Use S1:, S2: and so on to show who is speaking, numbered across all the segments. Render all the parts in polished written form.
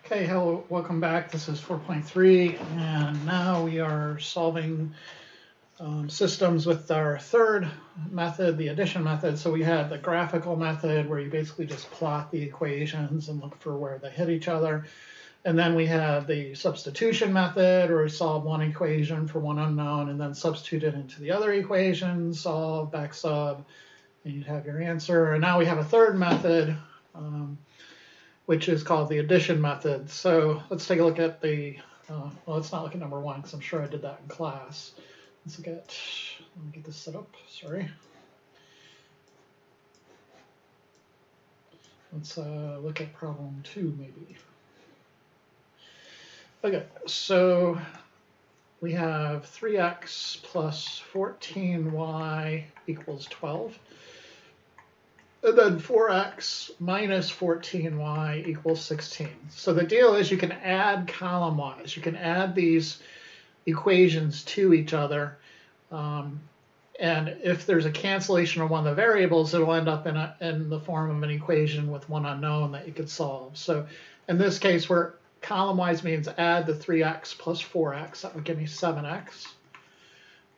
S1: Okay, hello, welcome back. This is 4.3, and now we are solving systems with our third method, the addition method. So we had the graphical method where you basically just plot the equations and look for where they hit each other. And then we have the substitution method where we solve one equation for one unknown and then substitute it into the other equation, solve, back sub, and you'd have your answer. And now we have a third method, which is called the addition method. So let's take a look at the, well, let's not look at number one because I'm sure I did that in class. Let's look at, let me get this set up, sorry. Let's look at problem 2 maybe. Okay, so we have 3x plus 14y equals 12. And then 4x minus 14y equals 16. So the deal is you can add column-wise. You can add these equations to each other. And if there's a cancellation of one of the variables, it will end up in the form of an equation with one unknown that you could solve. So in this case, where column-wise means add the 3x plus 4x, that would give me 7x.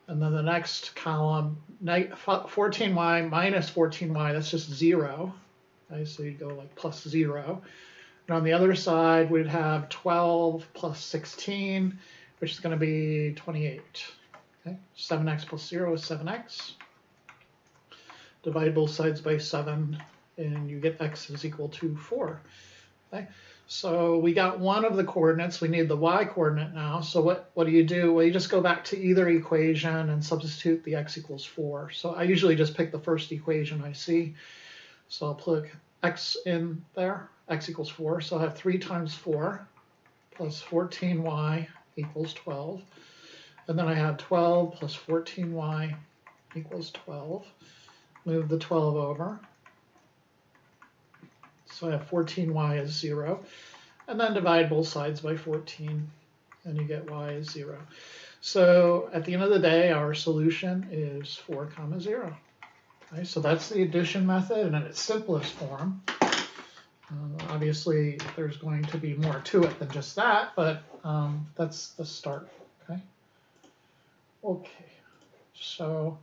S1: And then the next column, 14y minus 14y, that's just 0. Okay, so you'd go like plus 0. And on the other side, we'd have 12 plus 16, which is going to be 28. Okay, 7x plus 0 is 7x. Divide both sides by 7, and you get x is equal to 4. Okay. So we got one of the coordinates. We need the y coordinate now. So what do you do? Well, you just go back to either equation and substitute the x equals 4. So I usually just pick the first equation I see. So I'll plug x in there, x equals 4. So I have 3 times 4 plus 14y equals 12. And then I have 12 plus 14y equals 12. Move the 12 over. So I have 14y is 0. And then divide both sides by 14, and you get y is 0. So at the end of the day, our solution is 4, 0. Okay, so that's the addition method in its simplest form. Obviously, there's going to be more to it than just that, but that's the start. Okay. Okay. So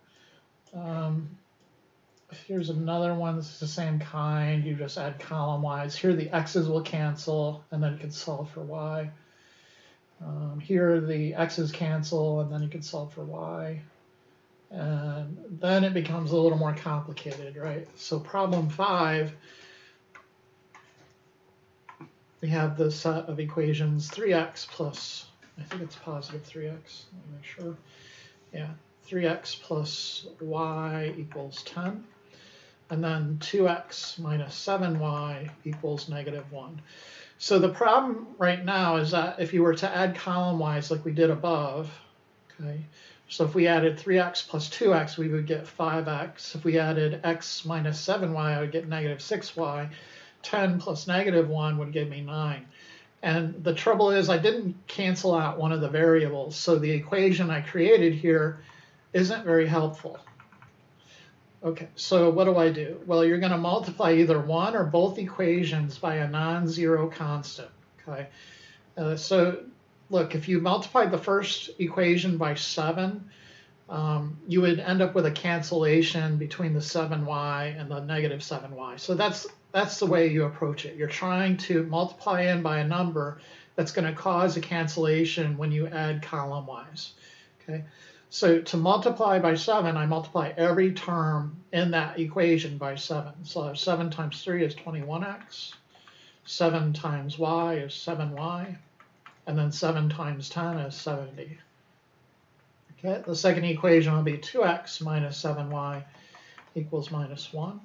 S1: here's another one. This is the same kind. You just add column-wise. Here the x's will cancel, and then you can solve for y. Here the x's cancel, and then you can solve for y. And then it becomes a little more complicated, right? So problem 5, we have the set of equations 3x plus, I think it's positive 3x. Let me make sure. Yeah, 3x plus y equals 10. And then 2x minus 7y equals -1. So the problem right now is that if you were to add column-wise like we did above, okay, so if we added 3x plus 2x, we would get 5x. If we added x minus 7y, I would get -6y. 10 plus -1 would give me 9. And the trouble is I didn't cancel out one of the variables, so the equation I created here isn't very helpful. Okay, so what do? Well, you're going to multiply either one or both equations by a non-zero constant. Okay, so look, if you multiplied the first equation by 7, you would end up with a cancellation between the 7y and the -7y. So that's the way you approach it. You're trying to multiply in by a number that's going to cause a cancellation when you add column-wise. Okay. So to multiply by 7, I multiply every term in that equation by 7. So 7 times 3 is 21x. 7 times y is 7y. And then 7 times 10 is 70. Okay, the second equation will be 2x minus 7y equals -1.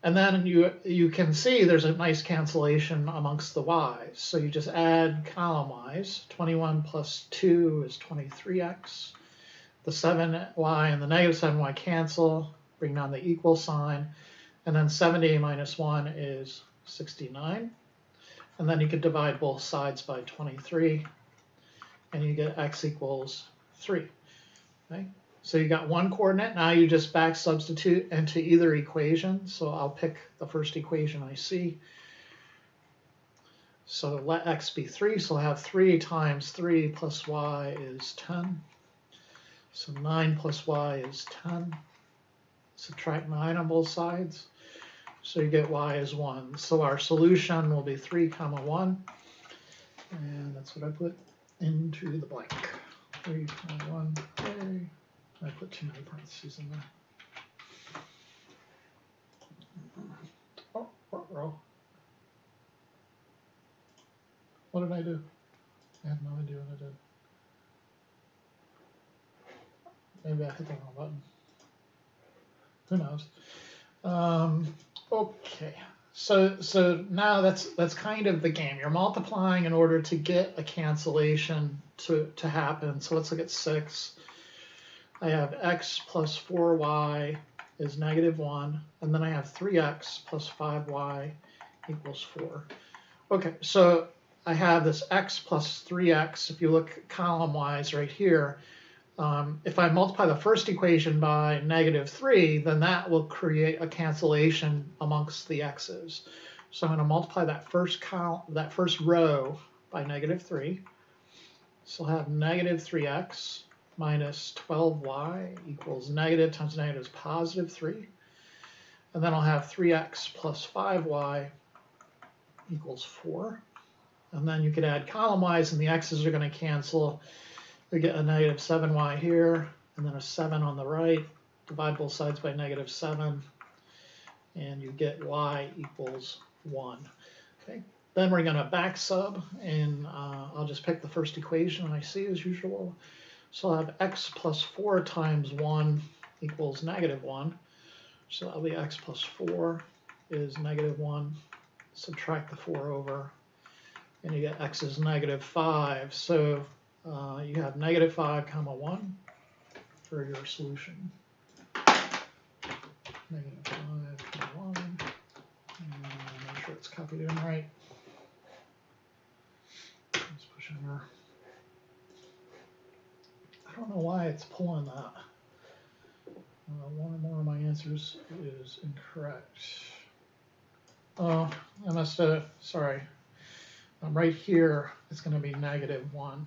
S1: And then you can see there's a nice cancellation amongst the y's. So you just add column-wise. 21 plus 2 is 23x. The 7y and the -7y cancel, bring down the equal sign. And then 70 minus 1 is 69. And then you could divide both sides by 23. And you get x equals 3. Okay? So you got one coordinate. Now you just back substitute into either equation. So I'll pick the first equation I see. So let x be 3, so I'll have 3 times 3 plus y is 10. So 9 plus y is 10. Subtract 9 on both sides. So you get y is 1. So our solution will be 3 comma 1. And that's what I put into the blank. 3 comma 1. Okay. I put too many parentheses in there. Oh, what did I do? I have no idea what I did. Maybe I hit the wrong button. Who knows? Okay. So now that's kind of the game. You're multiplying in order to get a cancellation to happen. So let's look at 6. I have x plus 4y is -1, and then I have 3x plus 5y equals 4. Okay, so I have this x plus 3x. If you look column-wise right here, if I multiply the first equation by -3, then that will create a cancellation amongst the x's. So I'm going to multiply that first row by -3. So I'll have -3x minus 12y equals negative times negative is +3. And then I'll have 3x plus 5y equals 4. And then you could add column-wise, and the x's are going to cancel. We get a -7y here, and then a 7 on the right. Divide both sides by -7, and you get y equals 1. Okay. Then we're going to back sub, and I'll just pick the first equation I see as usual. So I'll have x plus 4 times 1 equals -1. So that'll be x plus 4 is -1. Subtract the 4 over, and you get x is -5. So you have -5 comma 1 for your solution. -5 comma 1. And make sure it's copied in right. Let's push enter. I don't know why it's pulling that. One or more of my answers is incorrect. Oh, I must have, sorry. Right here, it's going to be -1.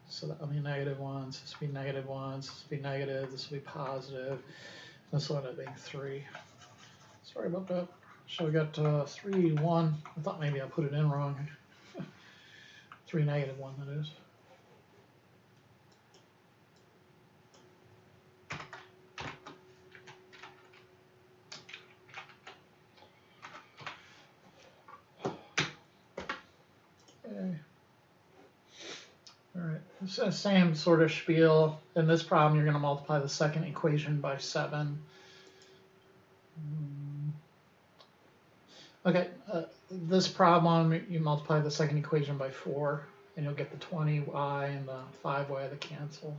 S1: So that'll be -1, this will be -1, this will be negative, this will be positive. This will end up being 3. Sorry about that. So we got 3, 1. I thought maybe I put it in wrong. 3 -1, that is. It's the same sort of spiel. In this problem, you're going to multiply the second equation by 7. Okay, this problem, you multiply the second equation by 4, and you'll get the 20y and the 5y to cancel.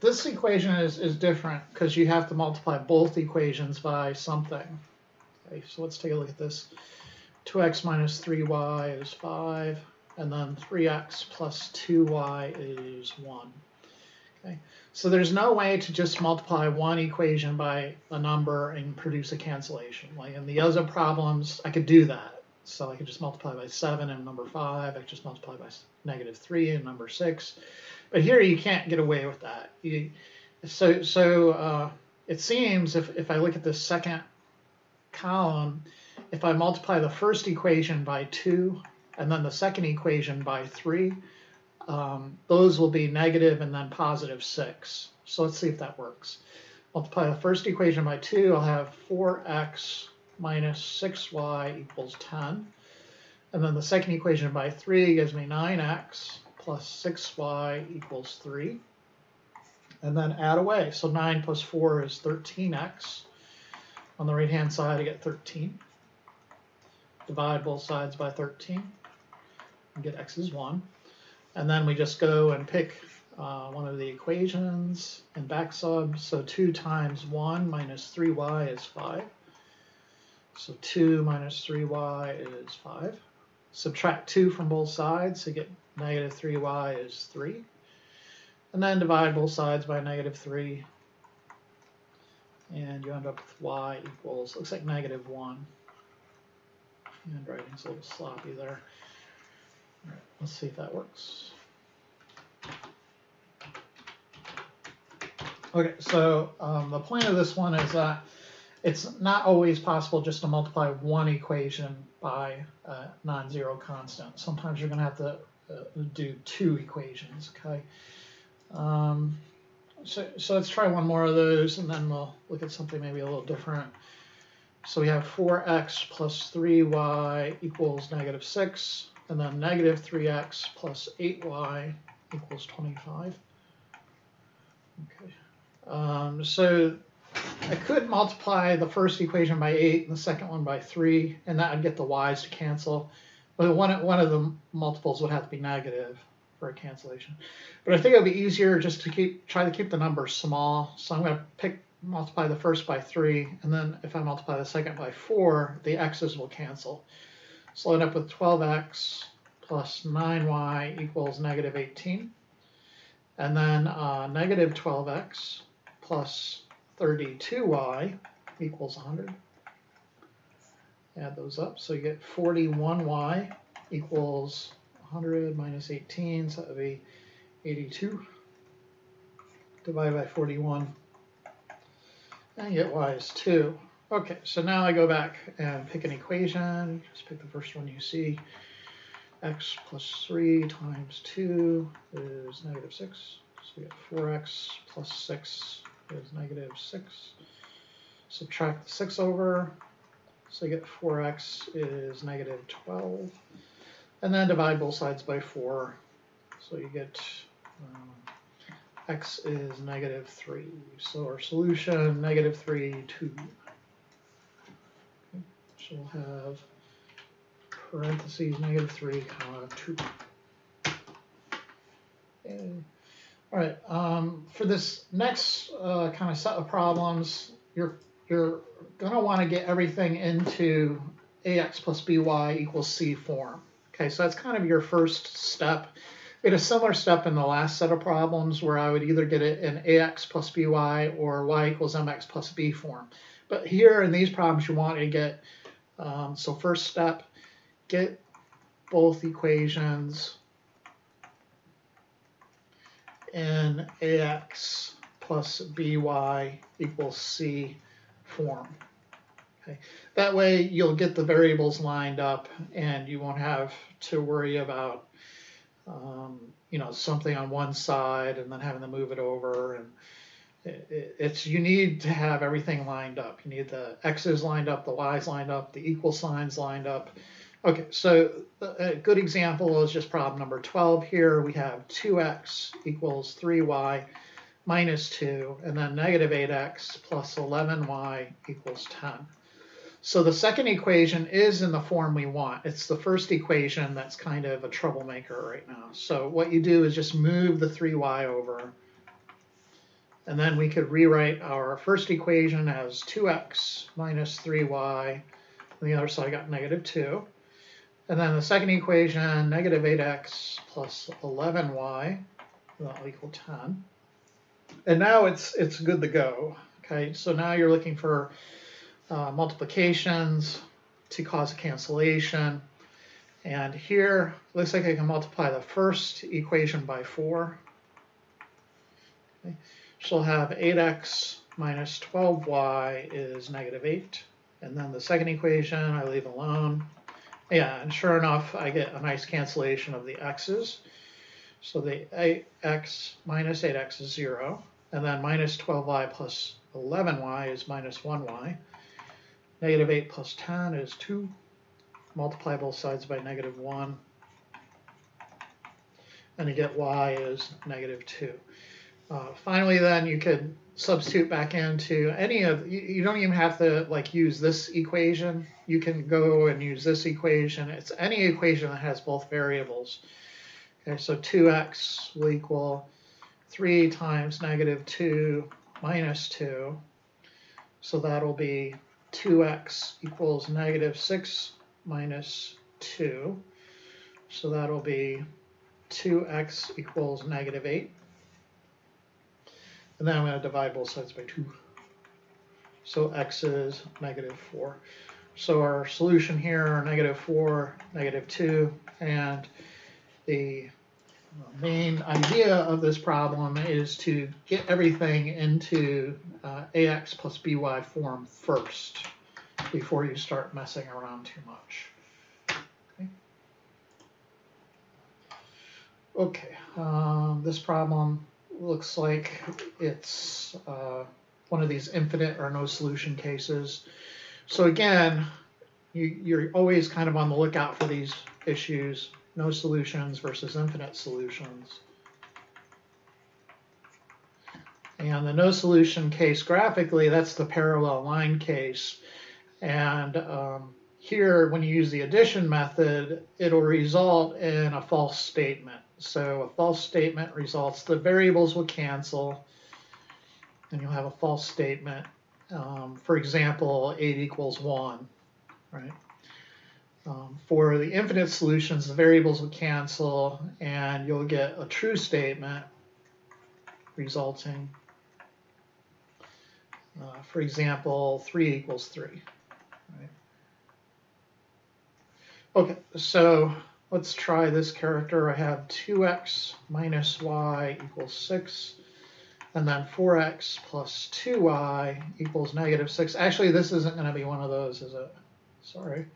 S1: This equation is different because you have to multiply both equations by something. Okay, so let's take a look at this. 2x minus 3y is 5. And then 3x plus 2y is 1. Okay, so there's no way to just multiply one equation by a number and produce a cancellation. Like in the other problems, I could do that. So I could just multiply by 7 and number 5. I could just multiply by -3 and number 6. But here you can't get away with that. So it seems if I look at the second column, if I multiply the first equation by 2, and then the second equation by 3, those will be negative and then +6. So let's see if that works. Multiply the first equation by 2, I'll have 4x minus 6y equals 10. And then the second equation by 3 gives me 9x plus 6y equals 3. And then add away. So 9 plus 4 is 13x. On the right-hand side, I get 13. Divide both sides by 13. And get x is 1. And then we just go and pick one of the equations and back sub. So 2 times 1 minus 3y is 5. So 2 minus 3y is 5. Subtract 2 from both sides, so you get -3y is 3. And then divide both sides by -3. And you end up with y equals, looks like -1. Handwriting's a little sloppy there. All right, let's see if that works. Okay, so the point of this one is that it's not always possible just to multiply one equation by a non-zero constant. Sometimes you're going to have to do two equations, okay? So let's try one more of those, and then we'll look at something maybe a little different. So we have 4x plus 3y equals -6, and then -3x plus 8y equals 25. Okay. So I could multiply the first equation by 8 and the second one by 3, and that would get the y's to cancel. But one of the multiples would have to be negative for a cancellation. But I think it would be easier just to try to keep the numbers small. So I'm going to multiply the first by 3, and then if I multiply the second by 4, the x's will cancel. So I'll end up with 12x plus 9y equals -18. And then -12x plus 32y equals 100. Add those up, so you get 41y equals 100 minus 18, so that would be 82. Divided by 41, and you get y is 2. Okay, so now I go back and pick an equation. Just pick the first one you see. X plus 3 times 2 is -6. So we get 4x plus 6 is -6. Subtract the 6 over. So you get 4x is -12. And then divide both sides by 4. So you get x is -3. So our solution, -3, 2. Okay. So we'll have parentheses -3, 2. Okay. All right. For this next kind of set of problems, you're going to want to get everything into ax plus by equals c form. Okay, so that's kind of your first step. We had a similar step in the last set of problems where I would either get it in ax plus by or y equals mx plus b form. But here in these problems, you want to get, so first step, get both equations in ax plus by equals c form. Okay. That way you'll get the variables lined up and you won't have to worry about something on one side and then having to move it over. And you need to have everything lined up. You need the x's lined up, the y's lined up, the equal signs lined up. Okay, so a good example is just problem number 12 here. We have 2x equals 3y minus 2, and then -8x plus 11y equals 10. So the second equation is in the form we want. It's the first equation that's kind of a troublemaker right now. So what you do is just move the 3y over, and then we could rewrite our first equation as 2x minus 3y. On the other side, I got -2. And then the second equation, -8x plus 11y, that'll equal 10. And now it's good to go. Okay, so now you're looking for multiplications to cause a cancellation. And here, it looks like I can multiply the first equation by 4. Okay. So I'll have 8x minus 12y is -8. And then the second equation I leave alone. Yeah, and sure enough, I get a nice cancellation of the x's. So the 8x minus 8x is 0. And then minus 12y plus 11y is -1y. -8 plus 10 is 2. Multiply both sides by -1. And you get y is -2. Finally, then, you could substitute back into any of, you don't even have to use this equation. You can go and use this equation. It's any equation that has both variables. Okay, so 2x will equal 3 times -2 minus 2. So that'll be 2x equals -6 minus 2. So that'll be 2x equals -8. And then I'm going to divide both sides by 2. So x is -4. So our solution here are -4, -2, and the main idea of this problem is to get everything into ax plus by form first before you start messing around too much. Okay, this problem looks like it's one of these infinite or no solution cases. So again, you're always kind of on the lookout for these issues, no solutions versus infinite solutions. And the no solution case graphically, that's the parallel line case. And here, when you use the addition method, it'll result in a false statement. So a false statement results, the variables will cancel, and you'll have a false statement. For example, 8 equals 1, right? For the infinite solutions, the variables will cancel, and you'll get a true statement resulting. For example, 3 equals 3. Right? Okay, so let's try this character. I have 2x minus y equals 6, and then 4x plus 2y equals -6. Actually, this isn't going to be one of those, is it? Sorry.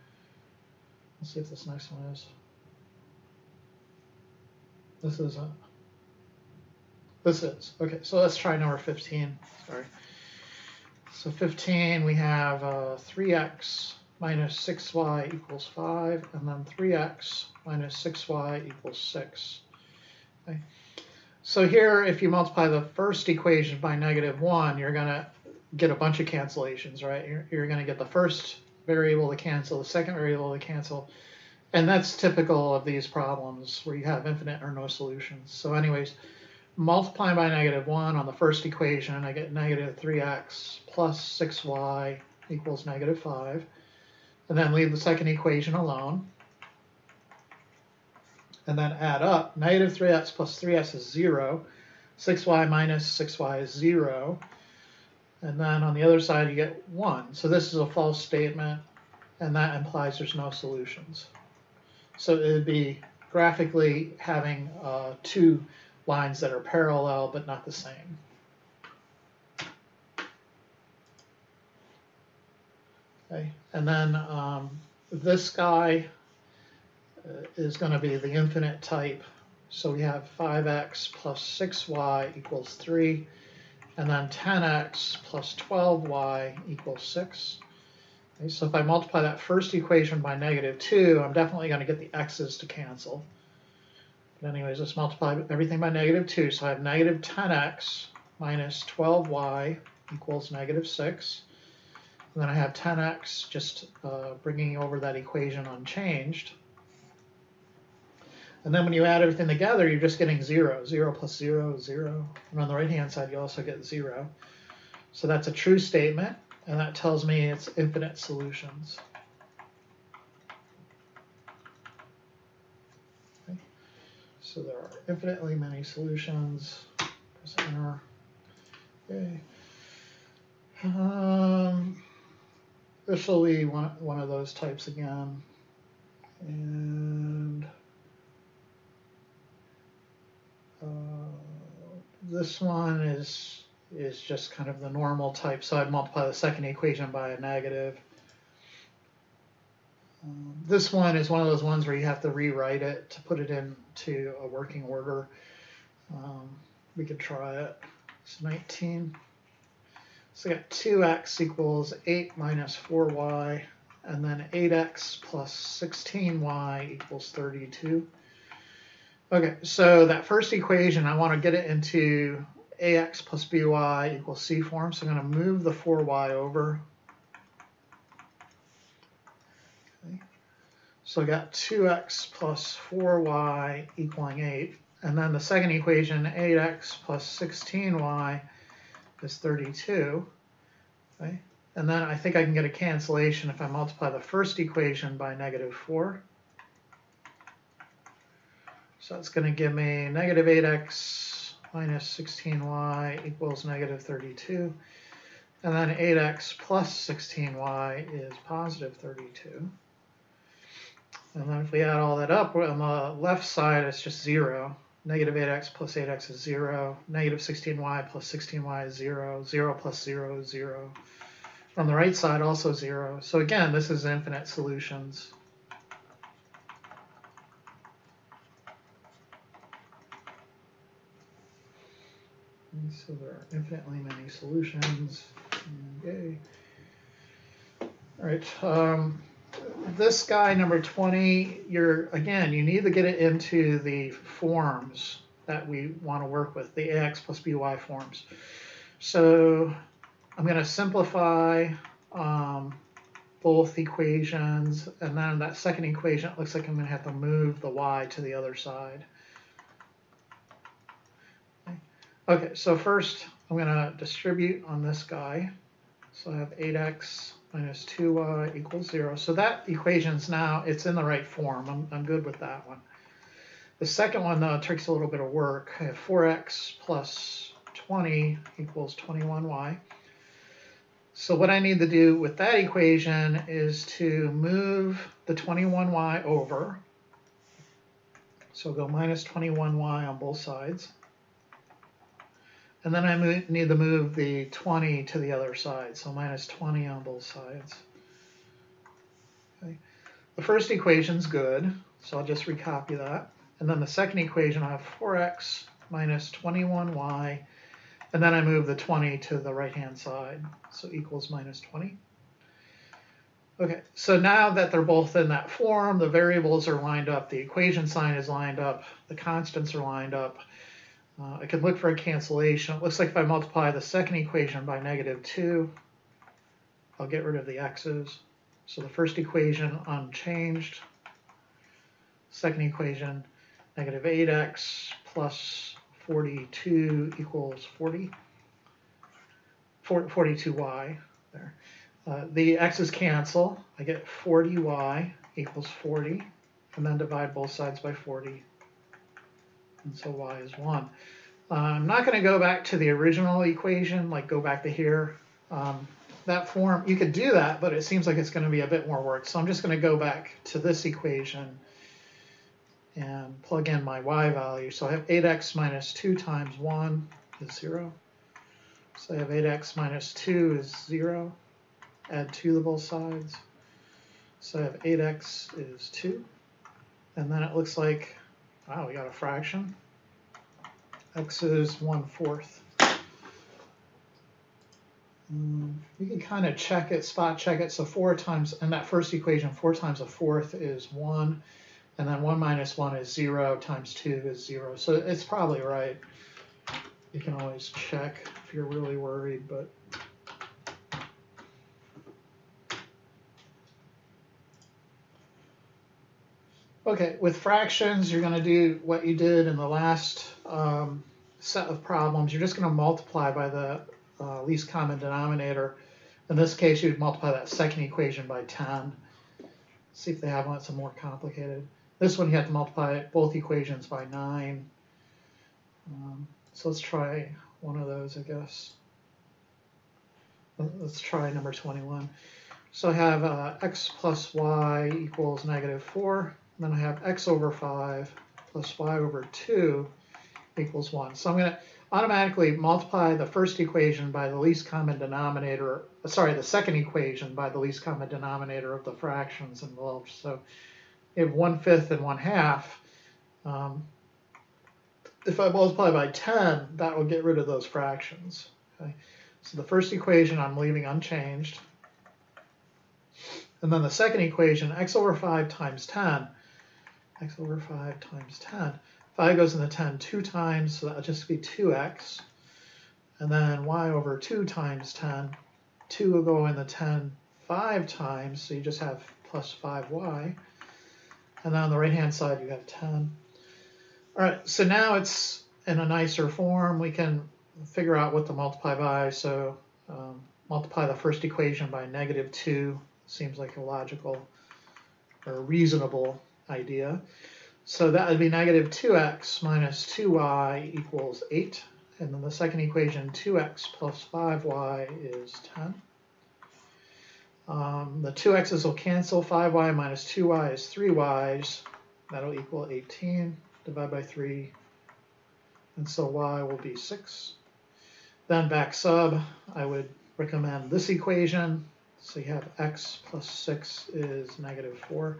S1: Let's see if this next one is. This isn't. This is. Okay, so let's try number 15. Sorry. So 15, we have 3x minus 6y equals 5, and then 3x minus 6y equals 6. Okay. So here, if you multiply the first equation by -1, you're going to get a bunch of cancellations, right? You're going to get the first variable to cancel, the second variable to cancel, and that's typical of these problems where you have infinite or no solutions. So anyways, multiplying by -1 on the first equation, I get -3x plus 6y equals -5. And then leave the second equation alone. And then add up. -3x plus 3x is 0. 6y minus 6y is 0. And then on the other side, you get 1. So this is a false statement, and that implies there's no solutions. So it would be graphically having two lines that are parallel but not the same. Okay, and then this guy is going to be the infinite type. So we have 5x plus 6y equals 3, and then 10x plus 12y equals 6. Okay, so if I multiply that first equation by -2, I'm definitely going to get the x's to cancel. But anyways, let's multiply everything by -2. So I have -10x minus 12y equals -6. And then I have 10x just bringing over that equation unchanged. And then when you add everything together, you're just getting 0. 0 plus 0 is 0. And on the right-hand side, you also get 0. So that's a true statement, and that tells me it's infinite solutions. Okay. So there are infinitely many solutions. Press enter. Okay. This will be one of those types again. And this one is just kind of the normal type, so I'd multiply the second equation by a negative. This one is one of those ones where you have to rewrite it to put it into a working order. We could try it. It's 19. So I got 2x equals 8 minus 4y, and then 8x plus 16y equals 32. Okay, so that first equation, I want to get it into ax plus by equals c form, so I'm going to move the 4y over. Okay. So I got 2x plus 4y equaling 8, and then the second equation, 8x plus 16y is 32. Okay. And then I think I can get a cancellation if I multiply the first equation by -4. So it's going to give me -8x minus 16y equals -32. And then 8x plus 16y is positive 32. And then if we add all that up, on the left side, it's just 0. Negative 8x plus 8x is 0. Negative 16y plus 16y is 0. 0 plus 0 is 0. On the right side, also 0. So again, this is infinite solutions. And so there are infinitely many solutions. Yay. All right. This guy, number 20, you need to get it into the forms that we want to work with, the ax plus by forms. So I'm going to simplify both equations, and then that second equation, it looks like I'm going to have to move the y to the other side. Okay, so first I'm going to distribute on this guy. So I have 8x minus 2y equals 0. So that equation's now, it's in the right form. I'm good with that one. The second one, though, takes a little bit of work. I have 4x plus 20 equals 21y. So what I need to do with that equation is to move the 21y over. So go minus 21y on both sides. And then I need to move the 20 to the other side, so minus 20 on both sides. Okay. The first equation's good, so I'll just recopy that. And then the second equation, I have 4x minus 21y, and then I move the 20 to the right-hand side, so equals minus 20. Okay, so now that they're both in that form, the variables are lined up, the equation sign is lined up, the constants are lined up. I could look for a cancellation. It looks like if I multiply the second equation by negative 2, I'll get rid of the x's. So the first equation unchanged. Second equation, negative 8x plus 42 equals 40. 42y there. The x's cancel. I get 40y equals 40, and then divide both sides by 40. And so y is 1. I'm not going to go back to the original equation, like go back to here. That form, you could do that, but it seems like it's going to be a bit more work. So I'm just going to go back to this equation and plug in my y value. So I have 8x minus 2 times 1 is 0. So I have 8x minus 2 is 0. Add 2 to both sides. So I have 8x is 2. And then it looks like, wow, we got a fraction. X is 1/4. We can kind of check it, spot check it. So 4 times, in that first equation, 4 times a fourth is 1. And then 1 minus 1 is 0, times 2 is 0. So it's probably right. You can always check if you're really worried, but. Okay, with fractions, you're going to do what you did in the last set of problems. You're just going to multiply by the least common denominator. In this case, you'd multiply that second equation by 10. See if they have one that's more complicated. This one, you have to multiply both equations by 9. So let's try one of those, I guess. Let's try number 21. So I have x plus y equals negative 4. Then I have x over 5 plus y over 2 equals 1. So I'm going to automatically multiply the first equation by the least common denominator, sorry, the second equation by the least common denominator of the fractions involved. So you have 1/5 and 1/2. If I multiply by 10, that will get rid of those fractions. Okay? So the first equation I'm leaving unchanged. And then the second equation, x over 5 times 10. X over 5 times 10. 5 goes in the 10 2 times, so that'll just be 2x. And then y over 2 times 10. 2 will go in the 10 5 times, so you just have plus 5y. And then on the right-hand side, you have 10. All right, so now it's in a nicer form. We can figure out what to multiply by. So multiply the first equation by negative 2. Seems like a logical or reasonable idea. So that would be negative 2x minus 2y equals 8. and then the second equation, 2x plus 5y is 10. The 2x's will cancel, 5y minus 2y is 3y's. That'll equal 18, divide by 3, and so y will be 6. Then back sub, I would recommend this equation. So you have x plus 6 is negative 4.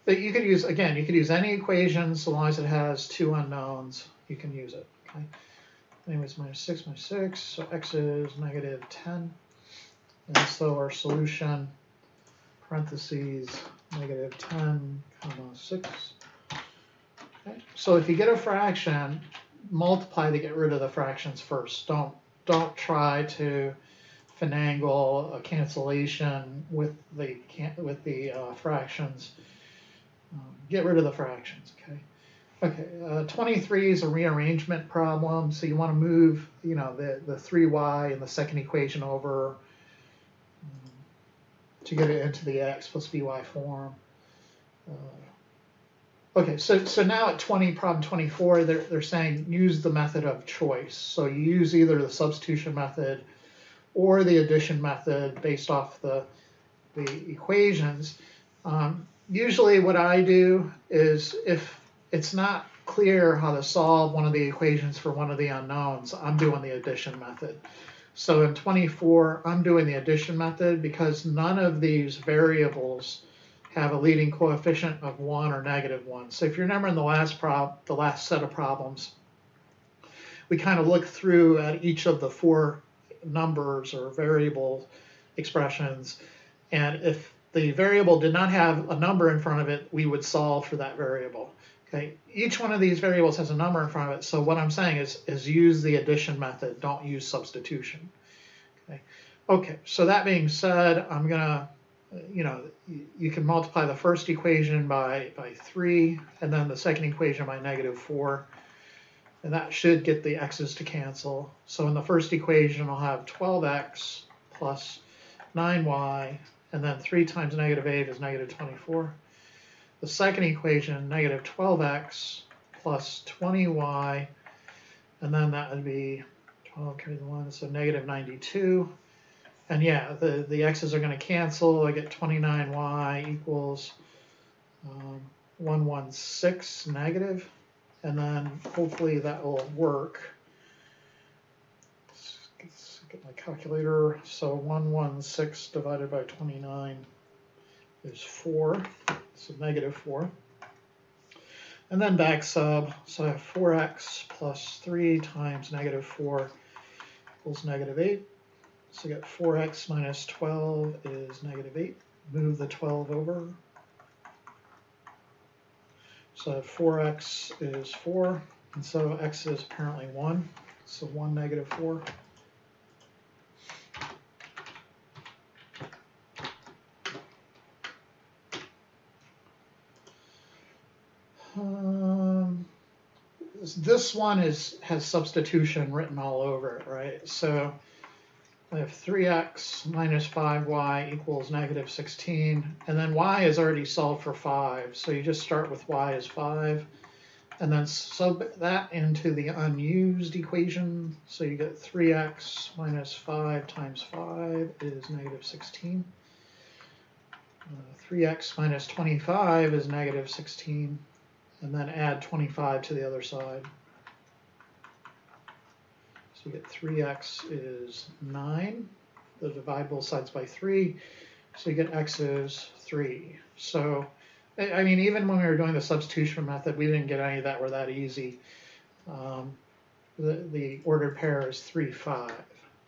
S1: But you could use, again, you could use any equation so long as it has two unknowns, you can use it. Okay. Anyways, minus 6, so x is negative 10. And so our solution, parentheses, negative 10, comma 6. Okay. So if you get a fraction, multiply to get rid of the fractions first. Don't try to finagle a cancellation with the fractions. Get rid of the fractions. Okay. Okay. 23 is a rearrangement problem, so you want to move, the 3y in the second equation over to get it into the x plus by form. Okay, so now at problem 24, they're saying use the method of choice. So you use either the substitution method or the addition method based off the equations. Usually what I do is if it's not clear how to solve one of the equations for one of the unknowns, I'm doing the addition method. So in 24, I'm doing the addition method because none of these variables have a leading coefficient of 1 or negative 1. So if you remember in the last set of problems, we kind of looked through at each of the 4 numbers or variable expressions, and if the variable did not have a number in front of it, we would solve for that variable. Okay, each one of these variables has a number in front of it, so what I'm saying is use the addition method, don't use substitution. Okay, so that being said, I'm gonna, you can multiply the first equation by 3, and then the second equation by negative 4, and that should get the x's to cancel. So in the first equation, I'll have 12x plus 9y, and then 3 times negative 8 is negative 24. The second equation, negative 12x plus 20y, and then that would be 12 carry the 1, so negative 92. And yeah, the x's are going to cancel. I get 29y equals 116 negative, and then hopefully that will work. Let's get my calculator. So 116 divided by 29 is 4, so negative 4. And then back sub, so I have 4x plus 3 times negative 4 equals negative 8. So I get 4x minus 12 is negative 8. Move the 12 over. So 4x is 4, and so x is apparently 1. So 1 negative 4. This one has substitution written all over it, right? So I have 3x minus 5y equals negative 16, and then y is already solved for 5, so you just start with y is 5, and then sub that into the unused equation, so you get 3x minus 5 times 5 is negative 16. 3x minus 25 is negative 16, and then add 25 to the other side. So you get 3x is 9. They'll divide both sides by 3. So you get x is 3. So, I mean, even when we were doing the substitution method, we didn't get any of that were that easy. The ordered pair is 3, 5.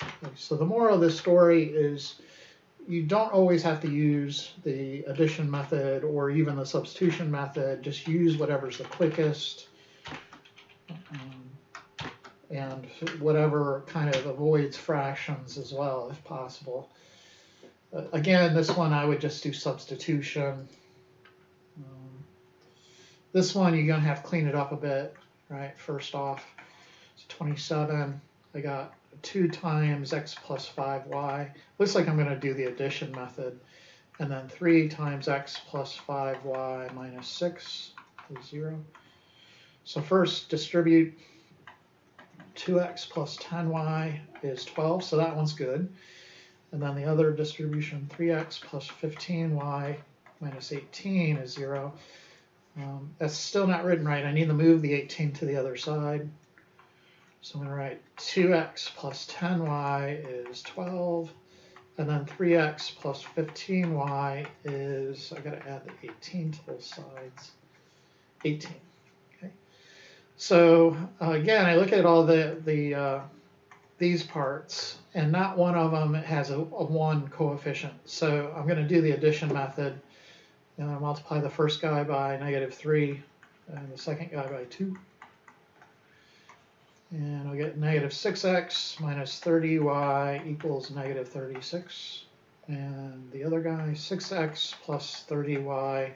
S1: Okay, so the moral of this story is you don't always have to use the addition method or even the substitution method. Just use whatever's the quickest and whatever kind of avoids fractions as well, if possible. Again, this one I would just do substitution. This one you're going to have to clean it up a bit, right? First off, it's 27. I got 2 times x plus 5y. Looks like I'm going to do the addition method. And then 3 times x plus 5y minus 6 is 0. So first distribute 2x plus 10y is 12, so that one's good. And then the other distribution, 3x plus 15y minus 18 is 0. That's still not written right. I need to move the 18 to the other side. So I'm going to write 2x plus 10y is 12. And then 3x plus 15y is, I got to add the 18 to both sides, 18. Okay. So again, I look at all these parts, and not one of them has a 1 coefficient. So I'm going to do the addition method, and I multiply the first guy by -3 and the second guy by 2. And I'll get -6x minus 30y equals -36. And the other guy, 6x plus 30y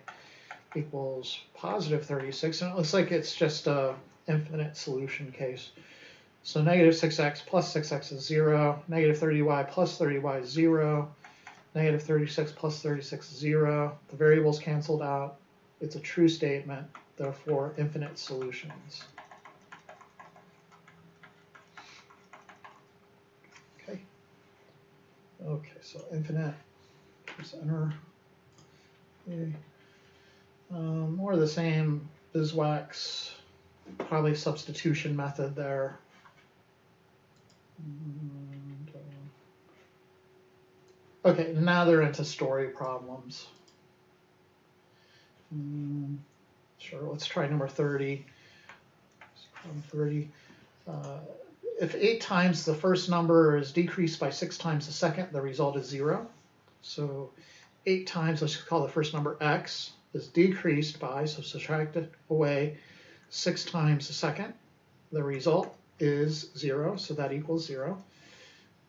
S1: equals +36. And it looks like it's just a infinite solution case. So -6x plus 6x is 0. -30y plus 30y is 0. -36 plus 36 is 0. The variables canceled out. It's a true statement, therefore infinite solutions. Okay, so infinite, press enter. Okay. More of the same BizWax, probably substitution method there. And, okay, now they're into story problems. Sure, let's try number 30. Problem 30. If 8 times the first number is decreased by 6 times the second, the result is 0. So 8 times, let's call the first number x, is decreased by, so subtract it away, 6 times the second. The result is 0, so that equals 0.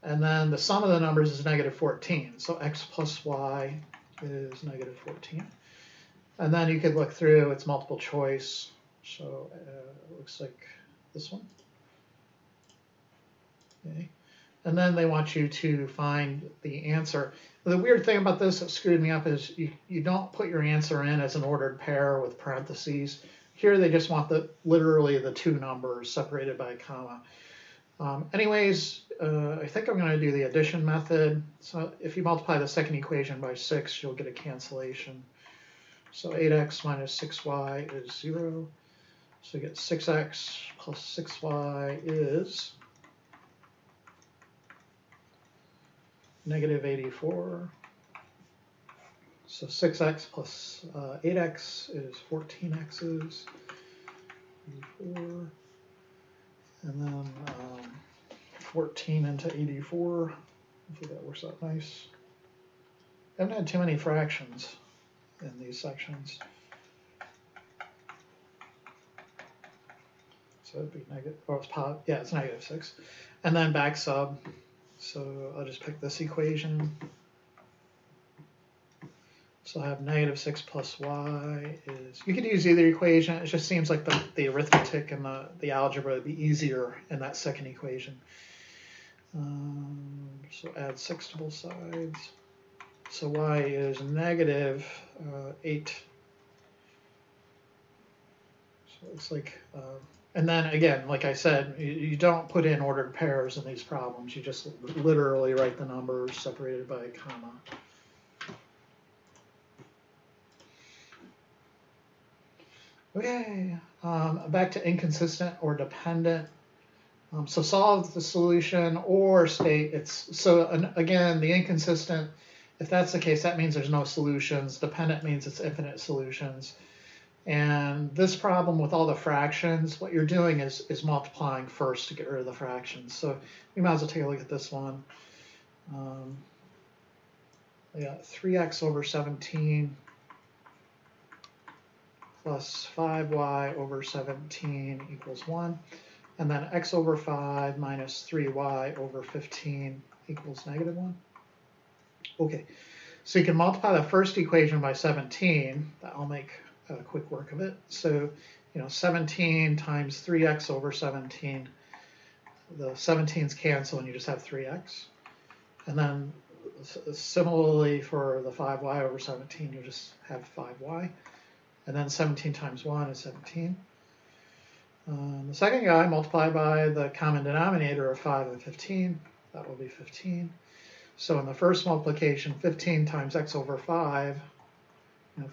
S1: And then the sum of the numbers is -14. So x plus y is -14. And then you could look through, it's multiple choice. So it looks like this one. Okay. And then they want you to find the answer. The weird thing about this that screwed me up is you don't put your answer in as an ordered pair with parentheses. Here they just want literally the 2 numbers separated by a comma. Anyways, I think I'm going to do the addition method. So if you multiply the second equation by 6, you'll get a cancellation. So 8x minus 6y is 0. So you get 6x plus 6y is -84. So 6x plus 8x is 14x's, 84. And then 14 into 84. Hopefully that works out nice. I haven't had too many fractions in these sections. So it'd be negative, oh, it's -6. And then back sub. So I'll just pick this equation. So I have -6 plus y is, you could use either equation. It just seems like the arithmetic and the algebra would be easier in that second equation. So add 6 to both sides. So y is -8. So it's like, and then again, like I said, you don't put in ordered pairs in these problems. You just literally write the numbers separated by a comma. Okay, back to inconsistent or dependent. So solve the solution or state it's, so again, the inconsistent, if that's the case, that means there's no solutions. Dependent means it's infinite solutions. And this problem with all the fractions, what you're doing is multiplying first to get rid of the fractions. So we might as well take a look at this one. We got 3x over 17 plus 5y over 17 equals 1. And then x over 5 minus 3y over 15 equals -1. Okay, so you can multiply the first equation by 17. That'll make quick work of it. So, 17 times 3x over 17. The 17's cancel and you just have 3x. And then similarly for the 5y over 17, you just have 5y. And then 17 times 1 is 17. The second guy, multiply by the common denominator of 5 and 15. That will be 15. So in the first multiplication, 15 times x over 5,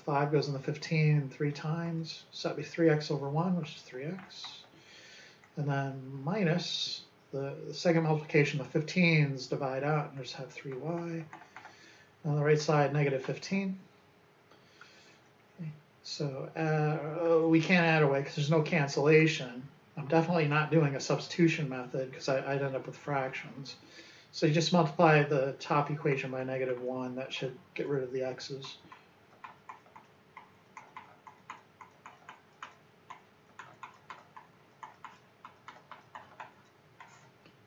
S1: 5 goes in the 15 3 times, so that'd be 3x over 1, which is 3x. And then minus the second multiplication, the 15s divide out and just have 3y. On the right side, negative 15. Okay. So we can't add away because there's no cancellation. I'm definitely not doing a substitution method because I'd end up with fractions. So you just multiply the top equation by negative 1. That should get rid of the x's.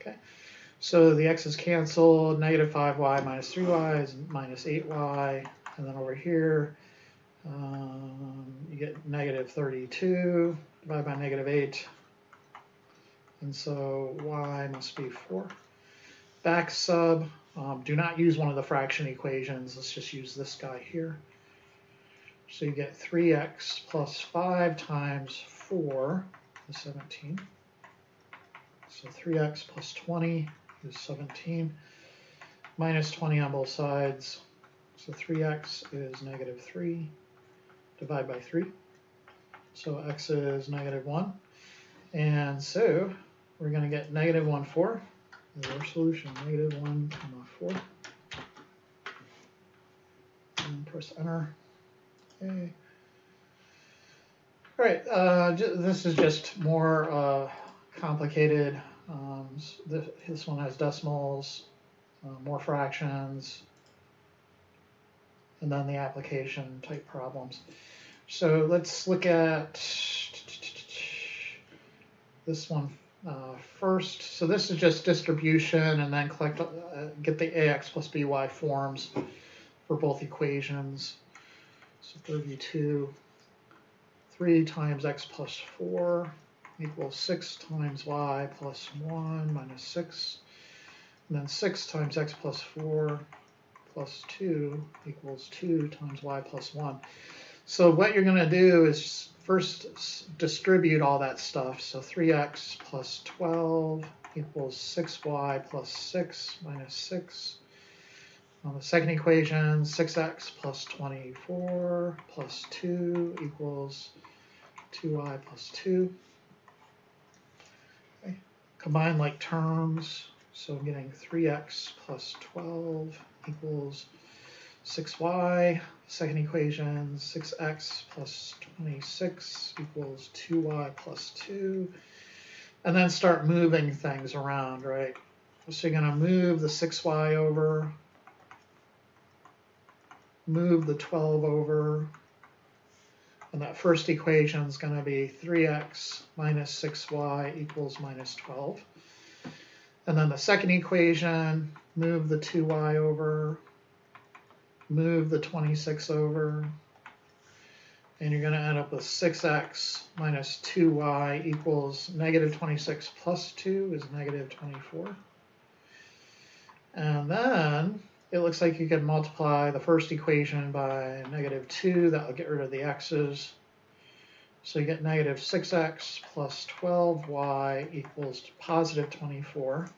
S1: Okay, so the x's cancel. Negative 5y minus 3y is minus 8y. And then over here, you get negative 32 divided by negative 8. And so y must be 4. Back sub, do not use one of the fraction equations. Let's just use this guy here. So you get 3x plus 5 times 4 is 17. So 3x plus 20 is 17. Minus 20 on both sides. So 3x is negative 3. Divide by 3. So x is negative 1. And so we're going to get negative 1, 4. There's our solution, negative 1, 4. And press enter. Okay. All right, this is just more complicated. This one has decimals, more fractions, and then the application type problems. So let's look at this one first. So this is just distribution and then get the ax plus by forms for both equations. So 32, 3 times x plus 4 equals 6 times y plus 1 minus 6. And then 6 times x plus 4 plus 2 equals 2 times y plus 1. So what you're going to do is first distribute all that stuff. So 3x plus 12 equals 6y plus 6 minus 6. On the second equation, 6x plus 24 plus 2 equals 2y plus 2. Okay. Combine like terms. So I'm getting 3x plus 12 equals 6y. Second equation, 6x plus 26 equals 2y plus 2. And then start moving things around, right? So you're going to move the 6y over, move the 12 over, and that first equation is going to be 3x minus 6y equals minus 12. And then the second equation, move the 2y over, move the 26 over, and you're going to end up with 6x minus 2y equals negative 26 plus 2 is negative 24. And then it looks like you can multiply the first equation by negative 2. That will get rid of the x's. So you get negative 6x plus 12y equals positive 24.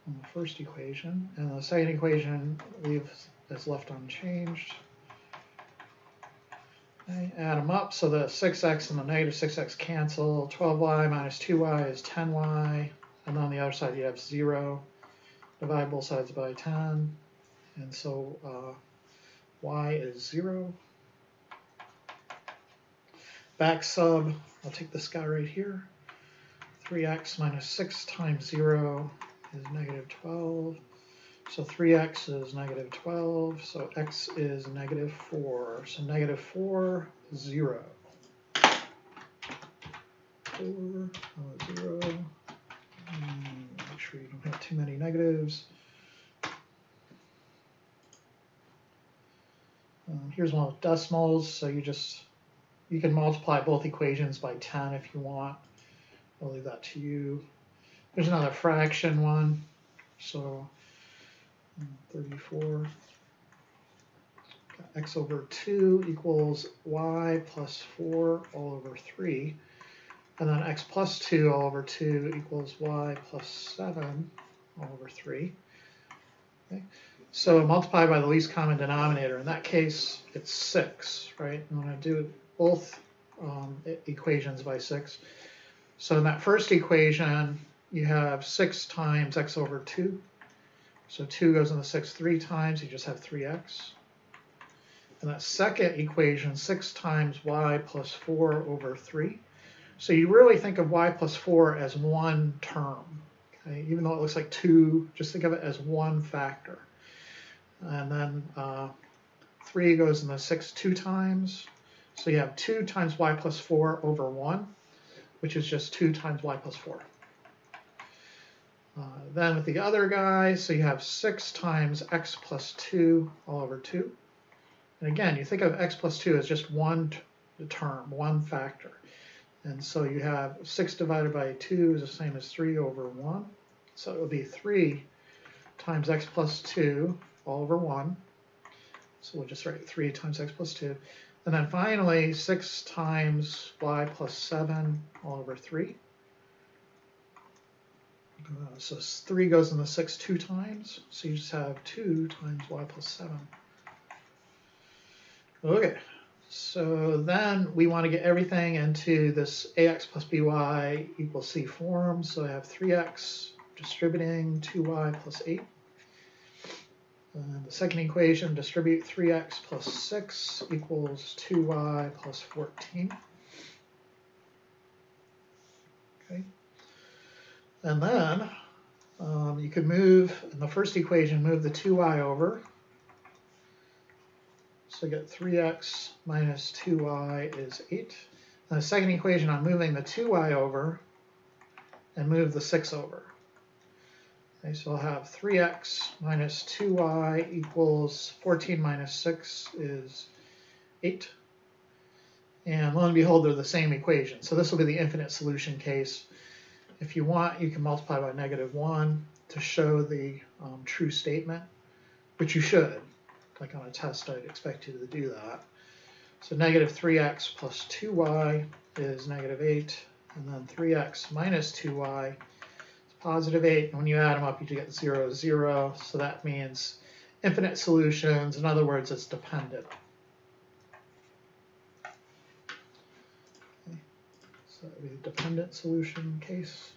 S1: On the first equation. And the second equation is left unchanged. Okay, add them up, so the 6x and the negative 6x cancel. 12y minus 2y is 10y, and on the other side you have 0. Divide both sides by 10, and so y is 0. Back sub, I'll take this guy right here. 3x minus 6 times 0 is negative 12. So 3x is negative 12, so x is negative 4. So negative 4, 0. 4, 0. Make sure you don't have too many negatives. Here's one with decimals, so you can multiply both equations by 10 if you want. I'll leave that to you. There's another fraction one, so 34. x over 2 equals y plus 4 all over 3. And then x plus 2 all over 2 equals y plus 7 all over 3. Okay. So multiply by the least common denominator. In that case, it's 6, right? I'm going to do both equations by 6. So in that first equation, you have 6 times x over 2. So 2 goes in the 6 3 times. You just have 3x. And that second equation, 6 times y plus 4 over 3. So you really think of y plus 4 as one term. Okay? Even though it looks like 2, just think of it as one factor. And then 3 goes in the 6 2 times. So you have 2 times y plus 4 over 1, which is just 2 times y plus 4. Then with the other guy, so you have 6 times x plus 2 all over 2. And again, you think of x plus 2 as just one term, one factor. And so you have 6 divided by 2 is the same as 3 over 1. So it will be 3 times x plus 2 all over 1. So we'll just write 3 times x plus 2. And then finally, 6 times y plus 7 all over 3. So 3 goes in the 6 2 times. So you just have 2 times y plus 7. Okay. So then we want to get everything into this ax plus by equals c form. So I have 3x distributing 2y plus 8. And the second equation, distribute 3x plus 6 equals 2y plus 14. Okay. And then you could move, in the first equation, move the 2y over. So get 3x minus 2y is 8. And the second equation, I'm moving the 2y over and move the 6 over. Okay, so I'll have 3x minus 2y equals 14 minus 6 is 8. And lo and behold, they're the same equation. So this will be the infinite solution case. If you want, you can multiply by -1 to show the true statement, which you should. Like on a test, I'd expect you to do that. So -3x plus 2y is -8, and then 3x minus 2y is +8. And when you add them up, you get 0, 0. So that means infinite solutions. In other words, it's dependent. Okay. So that would be the dependent solution case.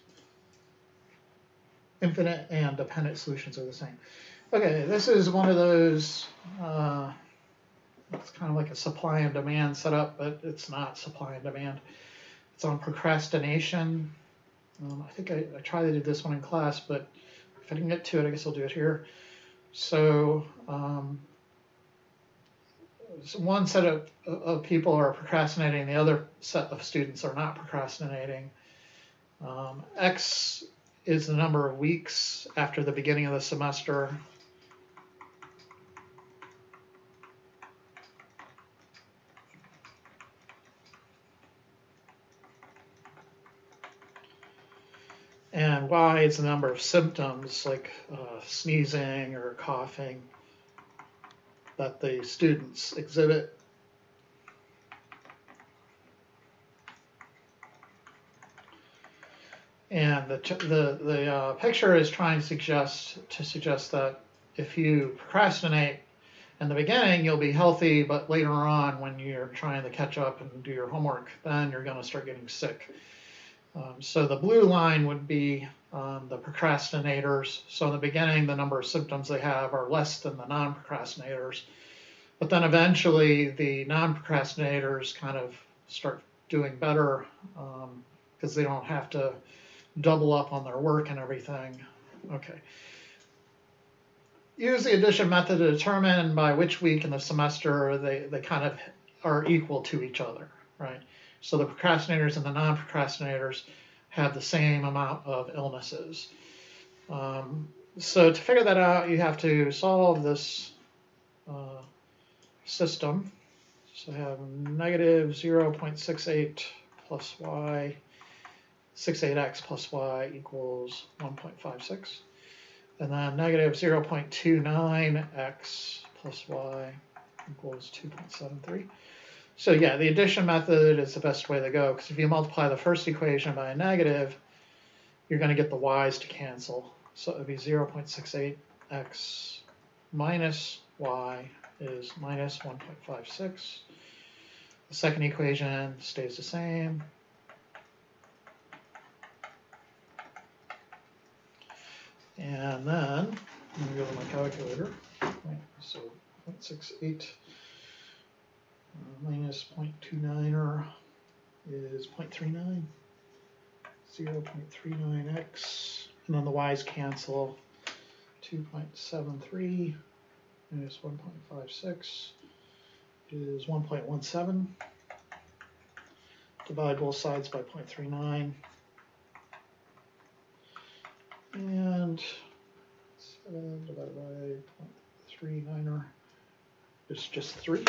S1: Infinite and dependent solutions are the same. Okay, this is one of those, it's kind of like a supply and demand setup, but it's not supply and demand. It's on procrastination. I think I tried to do this one in class, but if I didn't get to it, I guess I'll do it here. So one set of people are procrastinating, the other set of students are not procrastinating. X is the number of weeks after the beginning of the semester. And Y is the number of symptoms like sneezing or coughing that the students exhibit. And the picture is trying to suggest that if you procrastinate in the beginning, you'll be healthy, but later on, when you're trying to catch up and do your homework, then you're going to start getting sick. So the blue line would be the procrastinators. So in the beginning, the number of symptoms they have are less than the non-procrastinators. But then eventually, the non-procrastinators kind of start doing better because they don't have to double up on their work and everything. Okay. Use the addition method to determine by which week in the semester they kind of are equal to each other, right? So the procrastinators and the non-procrastinators have the same amount of illnesses. So to figure that out, you have to solve this system. So I have -0.68 plus y, 68x plus y equals 1.56. And then -0.29x plus y equals 2.73. So yeah, the addition method is the best way to go, because if you multiply the first equation by a negative, you're going to get the y's to cancel. So it would be 0.68x minus y is minus 1.56. The second equation stays the same. And then, I'm going to go to my calculator. So 0.68 minus 0.29 is 0.39. 0.39x, and then the y's cancel. 2.73 minus 1.56 is 1.17. Divide both sides by 0.39. And 7 divided by 0.39 is just 3.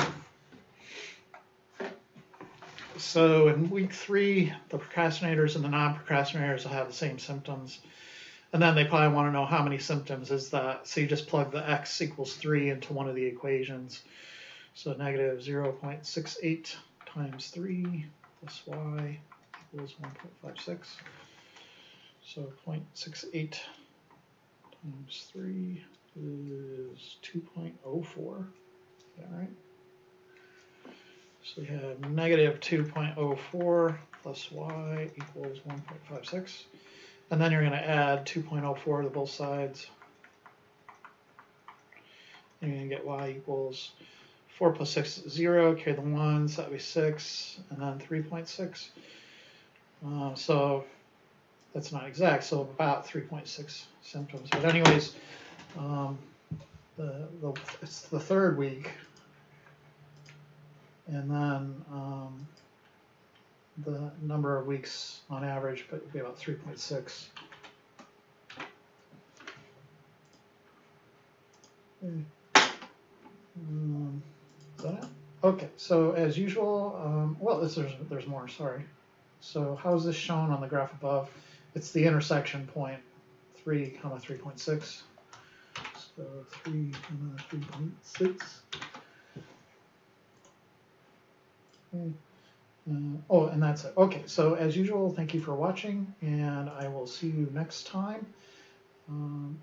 S1: So in week 3, the procrastinators and the non-procrastinators will have the same symptoms. And then they probably want to know how many symptoms is that. So you just plug the x equals 3 into one of the equations. So negative 0.68 times 3 plus y equals 1.56. So 0.68 times 3 is 2.04. Is that right? So we have negative 2.04 plus y equals 1.56. And then you're going to add 2.04 to both sides. And you're going to get y equals 4 plus 6 is 0. Carry the 1s, that would be 6. And then 3.6. So that's not exact, so about 3.6 symptoms. But anyways, it's the third week. And then the number of weeks on average would be about 3.6. Is that it? Okay, so as usual, well, there's more, sorry. So how is this shown on the graph above? It's the intersection point, 3, 3.6. So 3, 3.6. Okay. Oh, and that's it. Okay, so as usual, thank you for watching, and I will see you next time. Okay.